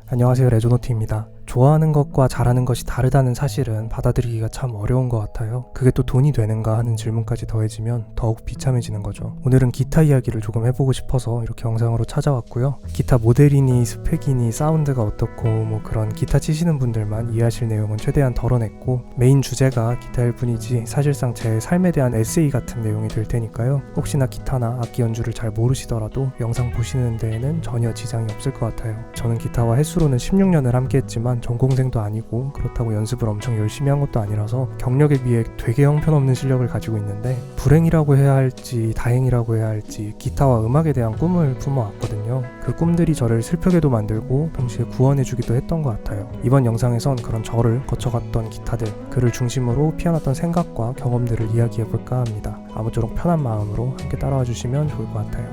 안녕하세요, 레조노트입니다. 좋아하는 것과 잘하는 것이 다르다는 사실은 받아들이기가 참 어려운 것 같아요. 그게 또 돈이 되는가 하는 질문까지 더해지면 더욱 비참해지는 거죠. 오늘은 기타 이야기를 조금 해보고 싶어서 이렇게 영상으로 찾아왔고요. 기타 모델이니 스펙이니 사운드가 어떻고 그런 기타 치시는 분들만 이해하실 내용은 최대한 덜어냈고, 메인 주제가 기타일 뿐이지 사실상 제 삶에 대한 에세이 같은 내용이 될 테니까요. 혹시나 기타나 악기 연주를 잘 모르시더라도 영상 보시는 데에는 전혀 지장이 없을 것 같아요. 저는 기타와 횟수로는 16년을 함께 했지만 전공생도 아니고 그렇다고 연습을 엄청 열심히 한 것도 아니라서 경력에 비해 되게 형편없는 실력을 가지고 있는데, 불행이라고 해야 할지 다행이라고 해야 할지 기타와 음악에 대한 꿈을 품어왔거든요. 그 꿈들이 저를 슬프게도 만들고 동시에 구원해주기도 했던 것 같아요. 이번 영상에선 그런 저를 거쳐갔던 기타들, 그를 중심으로 피어났던 생각과 경험들을 이야기해볼까 합니다. 아무쪼록 편한 마음으로 함께 따라와 주시면 좋을 것 같아요.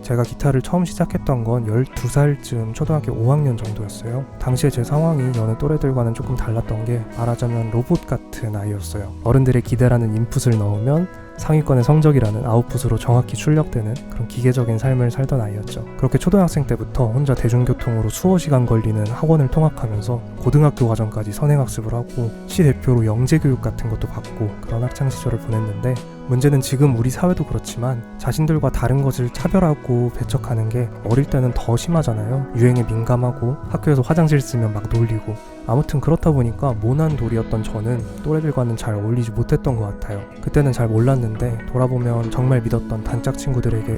제가 기타를 처음 시작했던 건 12살쯤 초등학교 5학년 정도였어요. 당시에 제 상황이 여느 또래들과는 조금 달랐던 게, 말하자면 로봇 같은 아이였어요. 어른들의 기대라는 인풋을 넣으면 상위권의 성적이라는 아웃풋으로 정확히 출력되는 그런 기계적인 삶을 살던 아이였죠. 그렇게 초등학생 때부터 혼자 대중교통으로 수어 시간 걸리는 학원을 통학하면서 고등학교 과정까지 선행학습을 하고 시 대표로 영재교육 같은 것도 받고 그런 학창시절을 보냈는데, 문제는 지금 우리 사회도 그렇지만 자신들과 다른 것을 차별하고 배척하는 게 어릴 때는 더 심하잖아요. 유행에 민감하고 학교에서 화장실 쓰면 막 놀리고, 아무튼 그렇다 보니까 모난 돌이었던 저는 또래들과는 잘 어울리지 못했던 것 같아요. 그때는 잘 몰랐는데 돌아보면 정말 믿었던 단짝 친구들에게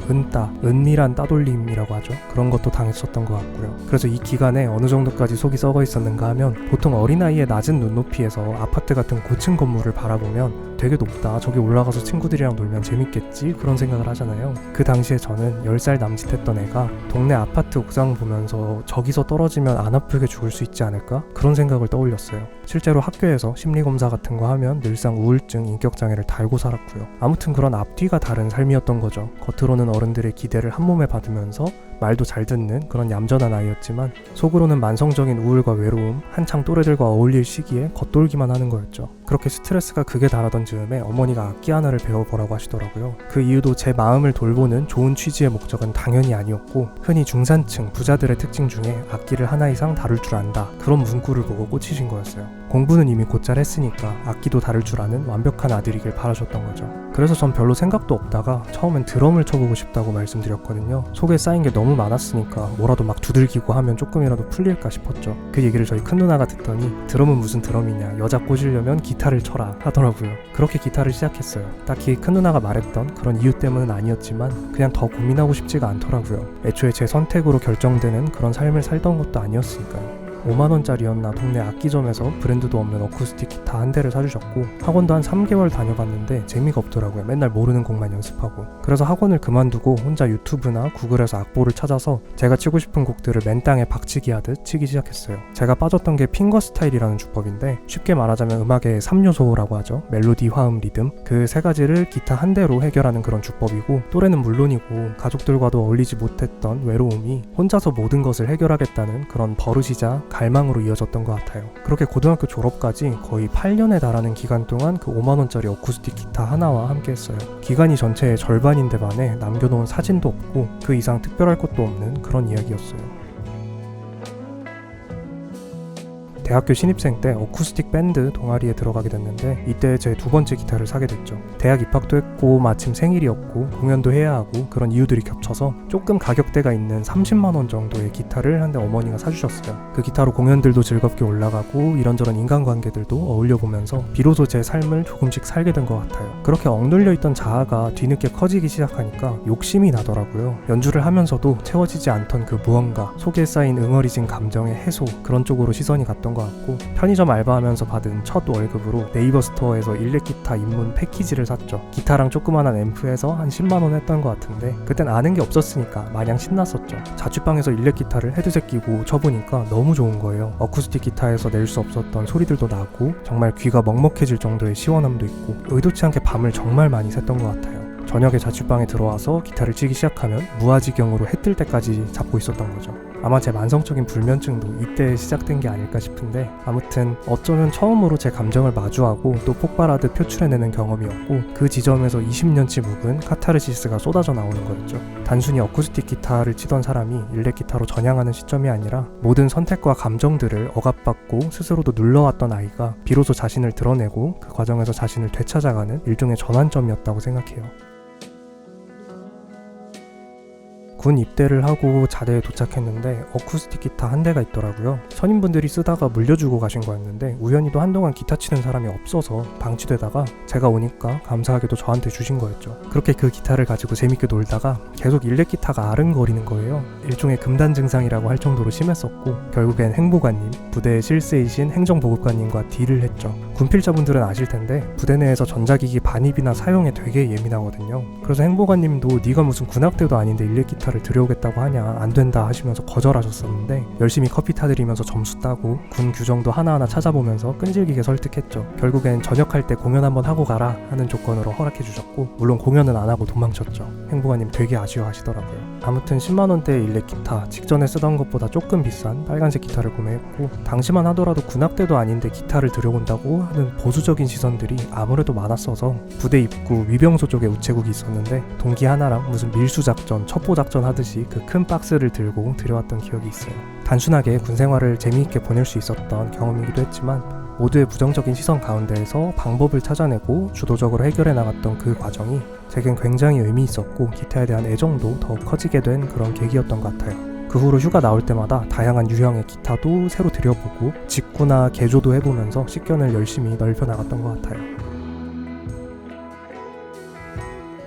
은밀한 따돌림이라고 하죠. 그런 것도 당했었던 것 같고요. 그래서 이 기간에 어느 정도까지 속이 썩어 있었는가 하면, 보통 어린아이의 낮은 눈높이에서 아파트 같은 고층 건물을 바라보면 되게 높다, 저기 올라가서 친구들이랑 놀면 재밌겠지, 그런 생각을 하잖아요. 그 당시에 저는 10살 남짓했던 애가 동네 아파트 옥상 보면서 저기서 떨어지면 안 아프게 죽을 수 있지 않을까? 그런 생각을 떠올렸어요. 실제로 학교에서 심리검사 같은 거 하면 늘상 우울증, 인격장애를 달고 살았고요. 아무튼 그런 앞뒤가 다른 삶이었던 거죠. 겉으로는 어른들의 기대를 한 몸에 받으면서 말도 잘 듣는 그런 얌전한 아이였지만, 속으로는 만성적인 우울과 외로움, 한창 또래들과 어울릴 시기에 겉돌기만 하는 거였죠. 그렇게 스트레스가 극에 달하던 즈음에 어머니가 악기 하나를 배워보라고 하시더라고요. 그 이유도 제 마음을 돌보는 좋은 취지의 목적은 당연히 아니었고, 흔히 중산층 부자들의 특징 중에 악기를 하나 이상 다룰 줄 안다, 그런 문구를 보고 꽂히신 거였어요. 공부는 이미 곧잘 했으니까 악기도 다룰 줄 아는 완벽한 아들이길 바라셨던 거죠. 그래서 전 별로 생각도 없다가 처음엔 드럼을 쳐보고 싶다고 말씀드렸거든요. 속에 쌓인 게 너무 많았으니까 뭐라도 막 두들기고 하면 조금이라도 풀릴까 싶었죠. 그 얘기를 저희 큰 누나가 듣더니, 드럼은 무슨 드럼이냐, 여자 꼬시려면 기타를 쳐라 하더라고요. 그렇게 기타를 시작했어요. 딱히 큰 누나가 말했던 그런 이유 때문은 아니었지만 그냥 더 고민하고 싶지가 않더라고요. 애초에 제 선택으로 결정되는 그런 삶을 살던 것도 아니었으니까요. 5만원짜리였나 동네 악기점에서 브랜드도 없는 어쿠스틱 기타 한 대를 사주셨고, 학원도 한 3개월 다녀봤는데 재미가 없더라고요. 맨날 모르는 곡만 연습하고. 그래서 학원을 그만두고 혼자 유튜브나 구글에서 악보를 찾아서 제가 치고 싶은 곡들을 맨 땅에 박치기 하듯 치기 시작했어요. 제가 빠졌던 게 핑거 스타일이라는 주법인데, 쉽게 말하자면 음악의 3요소라고 하죠. 멜로디, 화음, 리듬, 그 세 가지를 기타 한 대로 해결하는 그런 주법이고, 또래는 물론이고 가족들과도 어울리지 못했던 외로움이 혼자서 모든 것을 해결하겠다는 그런 버릇이자 갈망으로 이어졌던 것 같아요. 그렇게 고등학교 졸업까지 거의 8년에 달하는 기간 동안 그 5만원짜리 어쿠스틱 기타 하나와 함께 했어요. 기간이 전체의 절반인데 반해 남겨놓은 사진도 없고 그 이상 특별할 것도 없는 그런 이야기였어요. 대학교 신입생 때 어쿠스틱 밴드 동아리에 들어가게 됐는데, 이때 제 두 번째 기타를 사게 됐죠. 대학 입학도 했고 마침 생일이었고 공연도 해야 하고 그런 이유들이 겹쳐서 조금 가격대가 있는 30만원 정도의 기타를 한 대 어머니가 사주셨어요. 그 기타로 공연들도 즐겁게 올라가고 이런저런 인간관계들도 어울려보면서 비로소 제 삶을 조금씩 살게 된 것 같아요. 그렇게 억눌려 있던 자아가 뒤늦게 커지기 시작하니까 욕심이 나더라고요. 연주를 하면서도 채워지지 않던 그 무언가, 속에 쌓인 응어리진 감정의 해소, 그런 쪽으로 시선이 갔던 것 같고, 편의점 알바하면서 받은 첫 월급으로 네이버 스토어에서 일렉 기타 입문 패키지를 샀죠. 기타랑 조그만한 앰프에서 한 10만원 했던 것 같은데, 그땐 아는 게 없었으니까 마냥 신났었죠. 자취방에서 일렉 기타를 헤드셋 끼고 쳐보니까 너무 좋은 거예요. 어쿠스틱 기타에서 낼 수 없었던 소리들도 나고 정말 귀가 먹먹해질 정도의 시원함도 있고, 의도치 않게 밤을 정말 많이 샜던 것 같아요. 저녁에 자취방에 들어와서 기타를 치기 시작하면 무아지경으로 해 뜰 때까지 잡고 있었던 거죠. 아마 제 만성적인 불면증도 이때 시작된 게 아닐까 싶은데, 아무튼 어쩌면 처음으로 제 감정을 마주하고 또 폭발하듯 표출해내는 경험이었고, 그 지점에서 20년치 묵은 카타르시스가 쏟아져 나오는 거였죠. 단순히 어쿠스틱 기타를 치던 사람이 일렉 기타로 전향하는 시점이 아니라 모든 선택과 감정들을 억압받고 스스로도 눌러왔던 아이가 비로소 자신을 드러내고 그 과정에서 자신을 되찾아가는 일종의 전환점이었다고 생각해요. 군 입대를 하고 자대에 도착했는데 어쿠스틱 기타 한 대가 있더라고요. 선임분들이 쓰다가 물려주고 가신 거였는데 우연히도 한동안 기타 치는 사람이 없어서 방치되다가 제가 오니까 감사하게도 저한테 주신 거였죠. 그렇게 그 기타를 가지고 재밌게 놀다가 계속 일렉 기타가 아른거리는 거예요. 일종의 금단 증상이라고 할 정도로 심했었고, 결국엔 행보관님, 부대의 실세이신 행정보급관님과 딜을 했죠. 군필자분들은 아실 텐데 부대 내에서 전자기기 반입이나 사용에 되게 예민하거든요. 그래서 행보관님도 네가 무슨 군악대도 아닌데 일렉 기타를 들여오겠다고 하냐, 안 된다 하시면서 거절하셨었는데 열심히 커피 타드리면서 점수 따고 군 규정도 하나하나 찾아보면서 끈질기게 설득했죠. 결국엔 전역할 때 공연 한번 하고 가라 하는 조건으로 허락해 주셨고, 물론 공연은 안 하고 도망쳤죠. 행보관님 되게 아쉬워하시더라고요. 아무튼 10만원대의 일렉 기타, 직전에 쓰던 것보다 조금 비싼 빨간색 기타를 구매했고, 당시만 하더라도 군악대도 아닌데 기타를 들여온다고 하는 보수적인 시선들이 아무래도 많았어서 부대 입구 위병소 쪽에 우체국이 있었는데 동기 하나랑 무슨 밀수작전, 첩보작전 하듯이 그 큰 박스를 들고 들여왔던 기억이 있어요. 단순하게 군 생활을 재미있게 보낼 수 있었던 경험이기도 했지만, 모두의 부정적인 시선 가운데에서 방법을 찾아내고 주도적으로 해결해 나갔던 그 과정이 제겐 굉장히 의미 있었고, 기타에 대한 애정도 더욱 커지게 된 그런 계기였던 것 같아요. 그 후로 휴가 나올 때마다 다양한 유형의 기타도 새로 들여보고 직구나 개조도 해보면서 식견을 열심히 넓혀 나갔던 것 같아요.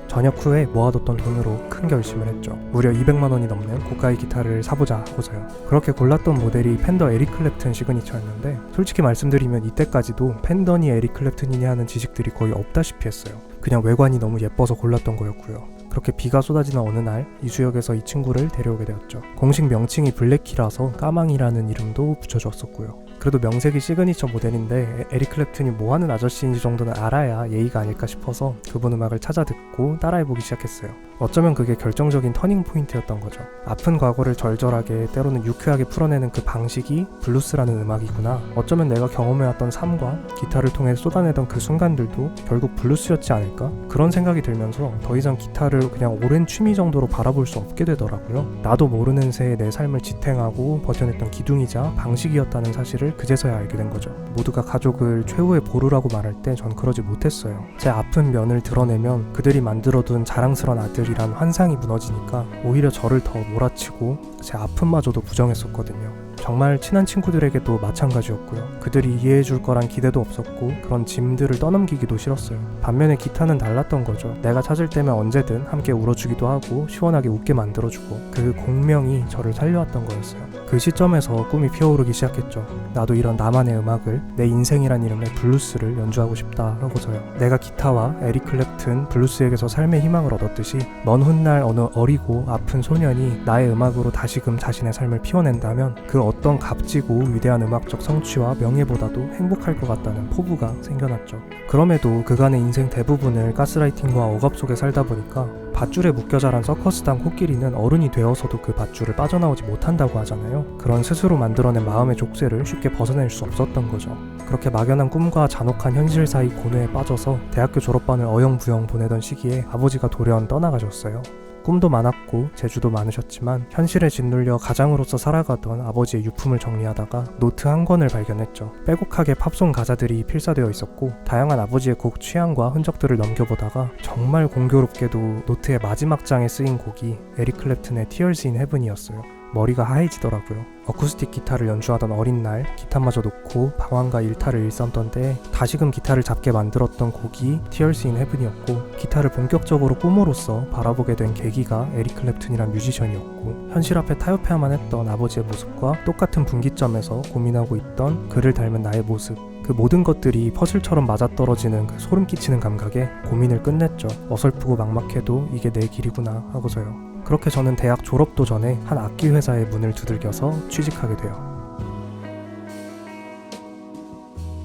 전역 후에 모아뒀던 돈으로 큰 결심을 했죠. 무려 200만원이 넘는 고가의 기타를 사보자 하고서요. 그렇게 골랐던 모델이 펜더 에릭 클랩튼 시그니처였는데, 솔직히 말씀드리면 이때까지도 펜더니 에릭 클랩튼이냐 하는 지식들이 거의 없다시피 했어요. 그냥 외관이 너무 예뻐서 골랐던 거였고요. 그렇게 비가 쏟아지는 어느 날 이수역에서 이 친구를 데려오게 되었죠. 공식 명칭이 블랙키라서 까망이라는 이름도 붙여주었었고요. 그래도 명색이 시그니처 모델인데 에릭 클랩튼이 뭐하는 아저씨인지 정도는 알아야 예의가 아닐까 싶어서 그분 음악을 찾아 듣고 따라해보기 시작했어요. 어쩌면 그게 결정적인 터닝 포인트였던 거죠. 아픈 과거를 절절하게, 때로는 유쾌하게 풀어내는 그 방식이 블루스라는 음악이구나. 어쩌면 내가 경험해왔던 삶과 기타를 통해 쏟아내던 그 순간들도 결국 블루스였지 않을까? 그런 생각이 들면서 더 이상 기타를 그냥 오랜 취미 정도로 바라볼 수 없게 되더라고요. 나도 모르는 새에 내 삶을 지탱하고 버텨냈던 기둥이자 방식이었다는 사실을 그제서야 알게 된 거죠. 모두가 가족을 최후의 보루라고 말할 때 전 그러지 못했어요. 제 아픈 면을 드러내면 그들이 만들어둔 자랑스러운 아들이란 환상이 무너지니까 오히려 저를 더 몰아치고 제 아픔마저도 부정했었거든요. 정말 친한 친구들에게도 마찬가지였고요. 그들이 이해해줄 거란 기대도 없었고, 그런 짐들을 떠넘기기도 싫었어요. 반면에 기타는 달랐던 거죠. 내가 찾을 때면 언제든 함께 울어주기도 하고 시원하게 웃게 만들어주고, 그 공명이 저를 살려왔던 거였어요. 그 시점에서 꿈이 피어오르기 시작했죠. 나도 이런 나만의 음악을, 내 인생이란 이름의 블루스를 연주하고 싶다 하고서요. 내가 기타와 에릭 클랩튼 블루스에게서 삶의 희망을 얻었듯이 먼 훗날 어느 어리고 아픈 소년이 나의 음악으로 다시금 자신의 삶을 피워낸다면 그 어떤 값지고 위대한 음악적 성취와 명예보다도 행복할 것 같다는 포부가 생겨났죠. 그럼에도 그간의 인생 대부분을 가스라이팅과 억압 속에 살다 보니까 밧줄에 묶여 자란 서커스단 코끼리는 어른이 되어서도 그 밧줄을 빠져나오지 못한다고 하잖아요. 그런 스스로 만들어낸 마음의 족쇄를 쉽게 벗어낼 수 없었던 거죠. 그렇게 막연한 꿈과 잔혹한 현실 사이 고뇌에 빠져서 대학교 졸업반을 어영부영 보내던 시기에 아버지가 돌연 떠나가셨어요. 꿈도 많았고 재주도 많으셨지만 현실에 짓눌려 가장으로서 살아가던 아버지의 유품을 정리하다가 노트 한 권을 발견했죠. 빼곡하게 팝송 가사들이 필사되어 있었고, 다양한 아버지의 곡 취향과 흔적들을 넘겨보다가 정말 공교롭게도 노트의 마지막 장에 쓰인 곡이 에릭 클랩튼의 Tears in Heaven이었어요. 머리가 하얘지더라고요. 어쿠스틱 기타를 연주하던 어린 날 기타마저 놓고 방황과 일탈을 일삼던 때에 다시금 기타를 잡게 만들었던 곡이 Tears in Heaven이었고, 기타를 본격적으로 꿈으로써 바라보게 된 계기가 에릭 클랩튼이란 뮤지션이었고, 현실 앞에 타협해야만 했던 아버지의 모습과 똑같은 분기점에서 고민하고 있던 그를 닮은 나의 모습, 그 모든 것들이 퍼즐처럼 맞아떨어지는 그 소름 끼치는 감각에 고민을 끝냈죠. 어설프고 막막해도 이게 내 길이구나 하고서요. 그렇게 저는 대학 졸업도 전에 한 악기 회사의 문을 두들겨서 취직하게 돼요.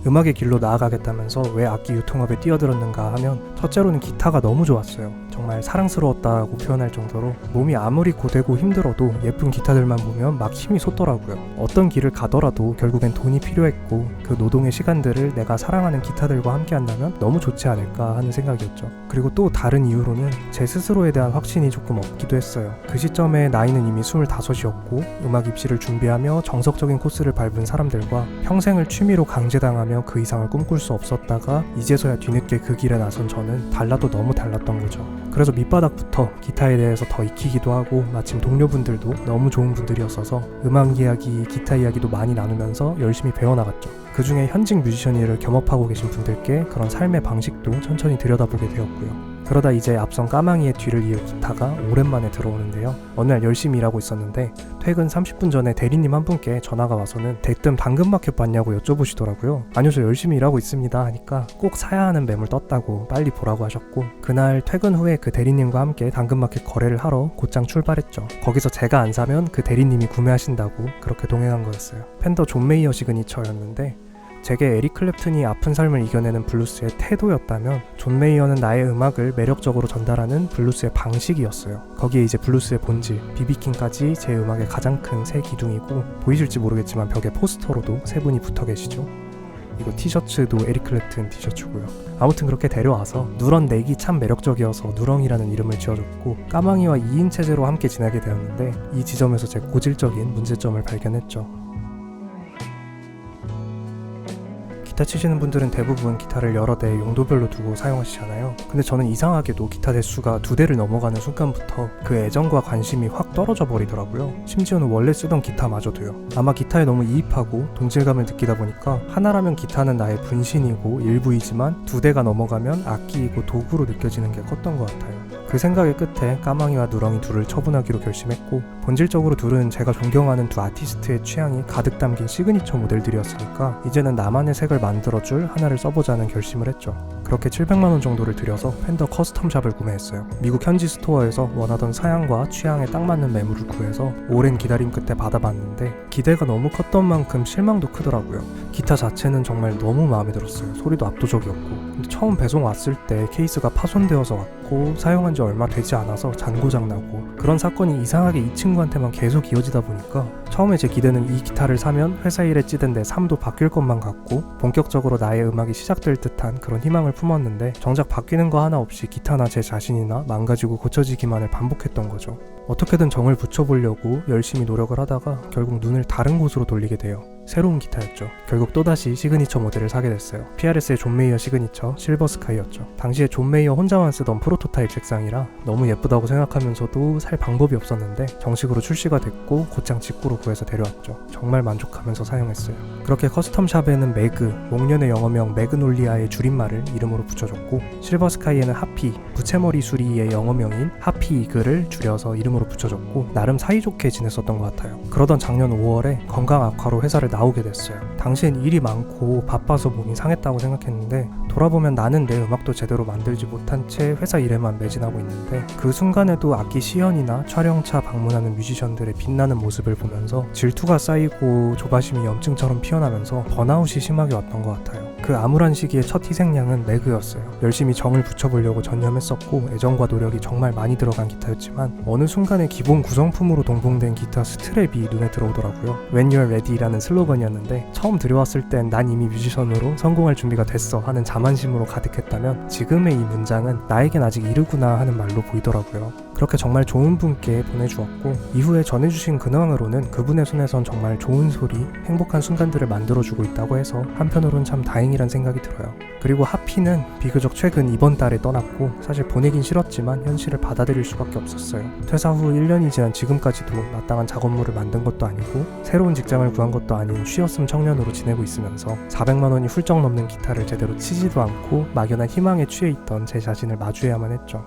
음악의 길로 나아가겠다면서 왜 악기 유통업에 뛰어들었는가 하면, 첫째로는 기타가 너무 좋았어요. 정말 사랑스러웠다고 표현할 정도로 몸이 아무리 고되고 힘들어도 예쁜 기타들만 보면 막 힘이 솟더라고요. 어떤 길을 가더라도 결국엔 돈이 필요했고 그 노동의 시간들을 내가 사랑하는 기타들과 함께 한다면 너무 좋지 않을까 하는 생각이었죠. 그리고 또 다른 이유로는 제 스스로에 대한 확신이 조금 없기도 했어요. 그 시점에 나이는 이미 25이었고 음악 입시를 준비하며 정석적인 코스를 밟은 사람들과 평생을 취미로 강제당하며 그 이상을 꿈꿀 수 없었다가 이제서야 뒤늦게 그 길에 나선 저는 달라도 너무 달랐던 거죠. 그래서 밑바닥부터 기타에 대해서 더 익히기도 하고 마침 동료분들도 너무 좋은 분들이었어서 음악 이야기, 기타 이야기도 많이 나누면서 열심히 배워나갔죠. 그 중에 현직 뮤지션을 겸업하고 계신 분들께 그런 삶의 방식도 천천히 들여다보게 되었고요. 그러다 이제 앞선 까망이의 뒤를 이을 기타가 오랜만에 들어오는데요. 어느 날 열심히 일하고 있었는데 퇴근 30분 전에 대리님 한 분께 전화가 와서는 대뜸 당근마켓 봤냐고 여쭤보시더라고요. 아니요, 저 열심히 일하고 있습니다 하니까 꼭 사야 하는 매물 떴다고 빨리 보라고 하셨고, 그날 퇴근 후에 그 대리님과 함께 당근마켓 거래를 하러 곧장 출발했죠. 거기서 제가 안 사면 그 대리님이 구매하신다고 그렇게 동행한 거였어요. 펜더 존 메이어 시그니처였는데 제게 에릭 클랩튼이 아픈 삶을 이겨내는 블루스의 태도였다면 존 메이어는 나의 음악을 매력적으로 전달하는 블루스의 방식이었어요. 거기에 이제 블루스의 본질, 비비킹까지 제 음악의 가장 큰 새 기둥이고, 보이실지 모르겠지만 벽에 포스터로도 세 분이 붙어 계시죠. 이거 티셔츠도 에릭 클랩튼 티셔츠고요. 아무튼 그렇게 데려와서 누런 넥이 참 매력적이어서 누렁이라는 이름을 지어줬고, 까망이와 2인 체제로 함께 지내게 되었는데 이 지점에서 제 고질적인 문제점을 발견했죠. 기타 치시는 분들은 대부분 기타를 여러 대 용도별로 두고 사용하시잖아요. 근데 저는 이상하게도 기타 대수가 2대를 넘어가는 순간부터 그 애정과 관심이 확 떨어져 버리더라고요. 심지어는 원래 쓰던 기타마저도요. 아마 기타에 너무 이입하고 동질감을 느끼다 보니까 하나라면 기타는 나의 분신이고 일부이지만 2대가 넘어가면 악기이고 도구로 느껴지는 게 컸던 것 같아요. 그 생각의 끝에 까망이와 누렁이 둘을 처분하기로 결심했고, 본질적으로 둘은 제가 존경하는 두 아티스트의 취향이 가득 담긴 시그니처 모델들이었으니까 이제는 나만의 색을 만들어줄 하나를 써보자는 결심을 했죠. 그렇게 700만원 정도를 들여서 펜더 커스텀샵을 구매했어요. 미국 현지 스토어에서 원하던 사양과 취향에 딱 맞는 매물을 구해서 오랜 기다림 끝에 받아봤는데 기대가 너무 컸던 만큼 실망도 크더라고요. 기타 자체는 정말 너무 마음에 들었어요. 소리도 압도적이었고, 근데 처음 배송 왔을 때 케이스가 파손되어서 왔고 사용한 지 얼마 되지 않아서 잔고장 나고, 그런 사건이 이상하게 이 친구한테만 계속 이어지다 보니까 처음에 제 기대는 이 기타를 사면 회사 일에 찌든 내 삶도 바뀔 것만 같고 본격적으로 나의 음악이 시작될 듯한 그런 희망을 품었는데, 정작 바뀌는 거 하나 없이 기타나 제 자신이나 망가지고 고쳐지기만을 반복했던 거죠. 어떻게든 정을 붙여보려고 열심히 노력을 하다가 결국 눈을 다른 곳으로 돌리게 돼요. 새로운 기타였죠. 결국 또다시 시그니처 모델을 사게 됐어요. PRS의 존 메이어 시그니처 실버 스카이였죠. 당시에 존 메이어 혼자만 쓰던 프로토타입 색상이라 너무 예쁘다고 생각하면서도 살 방법이 없었는데 정식으로 출시가 됐고 곧장 직구로 구해서 데려왔죠. 정말 만족하면서 사용했어요. 그렇게 커스텀샵에는 매그, 목련의 영어명 매그놀리아의 줄임말을 이름으로 붙여줬고, 실버 스카이에는 하피, 부채머리 수리의 영어명인 하피 이글을 줄여서 이름으로 붙여줬고, 나름 사이좋게 지냈었던 것 같아요. 그러던 작년 5월에 건강 악화로 회사를 나오게 됐어요. 당시엔 일이 많고 바빠서 몸이 상했다고 생각했는데 돌아보면 나는 내 음악도 제대로 만들지 못한 채 회사 일에만 매진하고 있는데, 그 순간에도 악기 시연이나 촬영차 방문하는 뮤지션들의 빛나는 모습을 보면서 질투가 쌓이고 조바심이 염증처럼 피어나면서 번아웃이 심하게 왔던 것 같아요. 그 암울한 시기의 첫 희생양은 매그였어요. 열심히 정을 붙여보려고 전념했었고 애정과 노력이 정말 많이 들어간 기타였지만 어느 순간에 기본 구성품으로 동봉된 기타 스트랩이 눈에 들어오더라고요. When You're Ready라는 슬로건이었는데 처음 들여왔을 땐 난 이미 뮤지션으로 성공할 준비가 됐어 하는 자만심으로 가득했다면 지금의 이 문장은 나에겐 아직 이르구나 하는 말로 보이더라고요. 그렇게 정말 좋은 분께 보내주었고, 이후에 전해주신 근황으로는 그분의 손에선 정말 좋은 소리, 행복한 순간들을 만들어주고 있다고 해서 한편으론 참 다행이란 생각이 들어요. 그리고 하피는 비교적 최근 이번 달에 떠났고, 사실 보내긴 싫었지만 현실을 받아들일 수밖에 없었어요. 퇴사 후 1년이 지난 지금까지도 마땅한 작업물을 만든 것도 아니고 새로운 직장을 구한 것도 아닌 쉬었음 청년으로 지내고 있으면서 400만 원이 훌쩍 넘는 기타를 제대로 치지도 않고 막연한 희망에 취해 있던 제 자신을 마주해야만 했죠.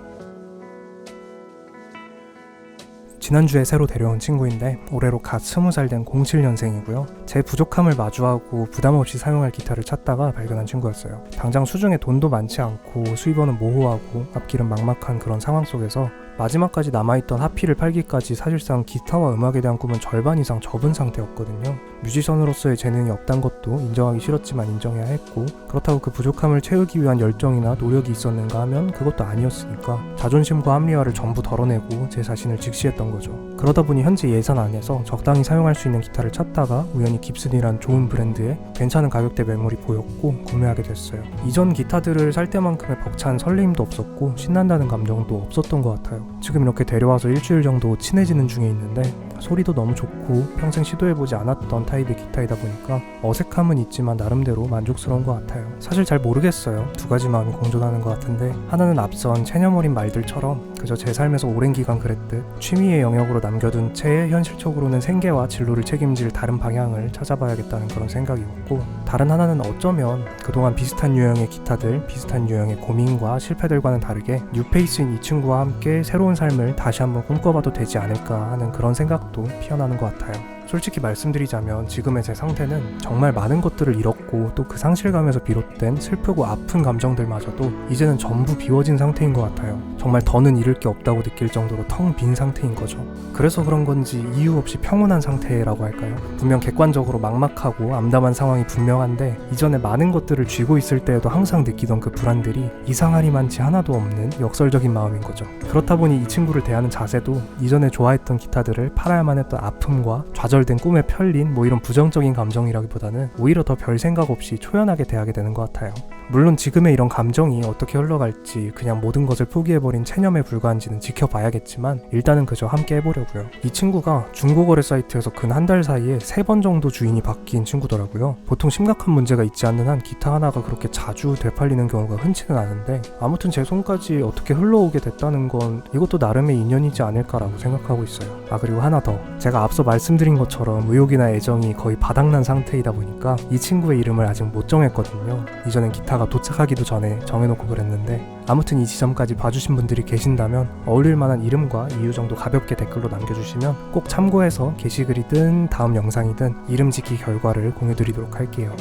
지난주에 새로 데려온 친구인데 올해로 갓 20살 된 07년생이고요. 제 부족함을 마주하고 부담없이 사용할 기타를 찾다가 발견한 친구였어요. 당장 수중에 돈도 많지 않고 수입원은 모호하고 앞길은 막막한 그런 상황 속에서 마지막까지 남아있던 하피를 팔기까지 사실상 기타와 음악에 대한 꿈은 절반 이상 접은 상태였거든요. 뮤지션으로서의 재능이 없단 것도 인정하기 싫었지만 인정해야 했고, 그렇다고 그 부족함을 채우기 위한 열정이나 노력이 있었는가 하면 그것도 아니었으니까 자존심과 합리화를 전부 덜어내고 제 자신을 직시했던 거죠. 그러다 보니 현재 예산 안에서 적당히 사용할 수 있는 기타를 찾다가 우연히 깁슨이란 좋은 브랜드에 괜찮은 가격대 매물이 보였고 구매하게 됐어요. 이전 기타들을 살 때만큼의 벅찬 설레임도 없었고 신난다는 감정도 없었던 것 같아요. 지금 이렇게 데려와서 일주일 정도 친해지는 중에 있는데 소리도 너무 좋고 평생 시도해보지 않았던 타입의 기타이다 보니까 어색함은 있지만 나름대로 만족스러운 것 같아요. 사실 잘 모르겠어요. 두 가지 마음이 공존하는 것 같은데, 하나는 앞선 체념어린 말들처럼 그저 제 삶에서 오랜 기간 그랬듯 취미의 영역으로 남겨둔 채 현실적으로는 생계와 진로를 책임질 다른 방향을 찾아봐야겠다는 그런 생각이었고, 다른 하나는 어쩌면 그동안 비슷한 유형의 기타들, 비슷한 유형의 고민과 실패들과는 다르게 뉴페이스인 이 친구와 함께 새로운 삶을 다시 한번 꿈꿔봐도 되지 않을까 하는 그런 생각도 피어나는 것 같아요. 솔직히 말씀드리자면 지금의 제 상태는 정말 많은 것들을 잃었고 또 그 상실감에서 비롯된 슬프고 아픈 감정들마저도 이제는 전부 비워진 상태인 것 같아요. 정말 더는 잃을 게 없다고 느낄 정도로 텅 빈 상태인 거죠. 그래서 그런 건지 이유 없이 평온한 상태라고 할까요? 분명 객관적으로 막막하고 암담한 상황이 분명한데 이전에 많은 것들을 쥐고 있을 때에도 항상 느끼던 그 불안들이 이상하리만치 하나도 없는 역설적인 마음인 거죠. 그렇다 보니 이 친구를 대하는 자세도 이전에 좋아했던 기타들을 팔아야만 했던 아픔과 좌절된 꿈에 편린 이런 부정적인 감정이라기보다는 오히려 더 별 생각 없이 초연하게 대하게 되는 것 같아요. 물론 지금의 이런 감정이 어떻게 흘러갈지 그냥 모든 것을 포기해버린 체념에 불과한지는 지켜봐야겠지만 일단은 그저 함께 해보려고요. 이 친구가 중고거래 사이트에서 근 한 달 사이에 3번 정도 주인이 바뀐 친구더라고요. 보통 심각한 문제가 있지 않는 한 기타 하나가 그렇게 자주 되팔리는 경우가 흔치는 않은데, 아무튼 제 손까지 어떻게 흘러오게 됐다는 건 이것도 나름의 인연이지 않을까라고 생각하고 있어요. 그리고 하나 더, 제가 앞서 말씀드린 것처럼 의욕이나 애정이 거의 바닥난 상태이다 보니까 이 친구의 이름을 아직 못 정했거든요. 이전엔 기타가 도착하기도 전에 정해놓고 그랬는데, 아무튼 이 지점까지 봐주신 분들이 계신다면 어울릴 만한 이름과 이유 정도 가볍게 댓글로 남겨주시면 꼭 참고해서 게시글이든 다음 영상이든 이름 짓기 결과를 공유드리도록 할게요.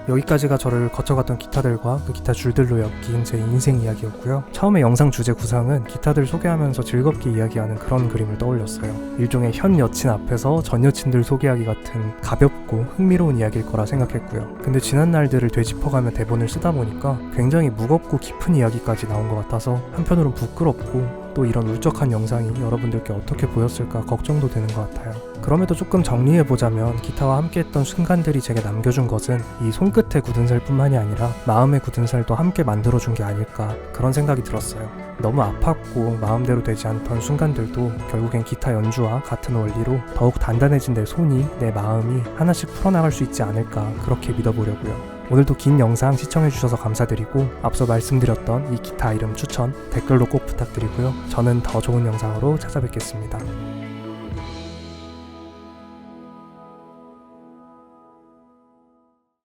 여기까지가 저를 거쳐갔던 기타들과 그 기타 줄들로 엮인 제 인생 이야기였고요. 처음에 영상 주제 구상은 기타들 소개하면서 즐겁게 이야기하는 그런 그림을 떠올렸어요. 일종의 현 여친 앞에서 전 여친들 소개하기 같은 가볍고 흥미로운 이야기일 거라 생각했고요. 근데 지난 날들을 되짚어가며 대본을 쓰다 보니까 굉장히 무겁고 깊은 이야기까지 나온 것 같아서 한편으론 부끄럽고 또 이런 울적한 영상이 여러분들께 어떻게 보였을까 걱정도 되는 것 같아요. 그럼에도 조금 정리해보자면 기타와 함께했던 순간들이 제게 남겨준 것은 이 손끝의 굳은 살뿐만이 아니라 마음의 굳은 살도 함께 만들어준 게 아닐까, 그런 생각이 들었어요. 너무 아팠고 마음대로 되지 않던 순간들도 결국엔 기타 연주와 같은 원리로 더욱 단단해진 내 손이, 내 마음이 하나씩 풀어나갈 수 있지 않을까, 그렇게 믿어보려고요. 오늘도 긴 영상 시청해주셔서 감사드리고 앞서 말씀드렸던 이 기타 이름 추천 댓글로 꼭 부탁드리고요. 저는 더 좋은 영상으로 찾아뵙겠습니다.